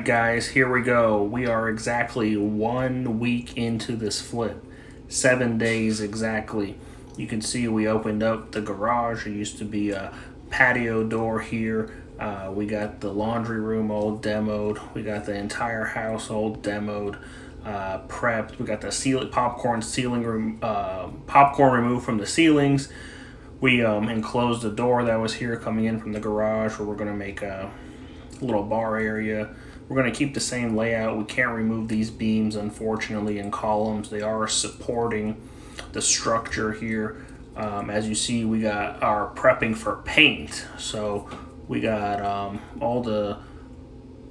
guys, here we go. We are exactly 1 week into this flip. 7 days exactly. You can see we opened up the garage. It used to be a patio door here. We got the laundry room all demoed. We got the entire house all demoed, prepped. We got the popcorn removed from the ceilings. We enclosed the door that was here coming in from the garage, where we're going to make a little bar area. We're going to keep the same layout. We can't remove these beams, unfortunately, and columns. They are supporting the structure here. As you see, we got our prepping for paint. So we got all the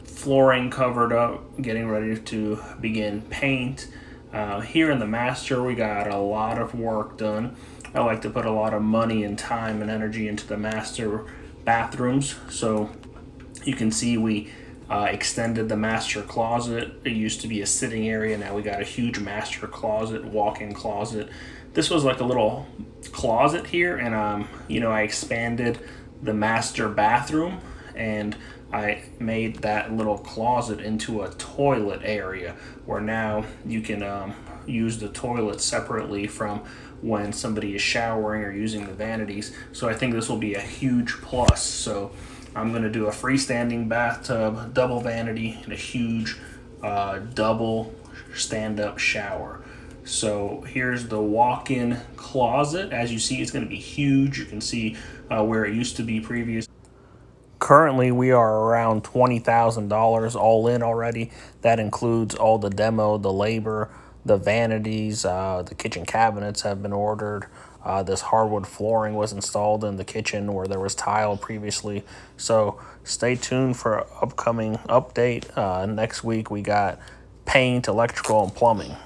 flooring covered up, getting ready to begin paint. Here in the master, we got a lot of work done. I like to put a lot of money and time and energy into the master bathrooms. So you can see we extended the master closet. It used to be a sitting area. Now we got a huge master closet, walk-in closet. This was like a little closet here, and I expanded the master bathroom, and I made that little closet into a toilet area, where now you can use the toilet separately from when somebody is showering or using the vanities. So I think this will be a huge plus. So I'm going to do a freestanding bathtub, double vanity, and a huge double stand-up shower. So here's the walk-in closet. As you see, it's going to be huge. You can see where it used to be previous. Currently, we are around $20,000 all in already. That includes all the demo, the labor, the vanities, the kitchen cabinets have been ordered. This hardwood flooring was installed in the kitchen where there was tile previously. So stay tuned for an upcoming update. Next week we got paint, electrical, and plumbing.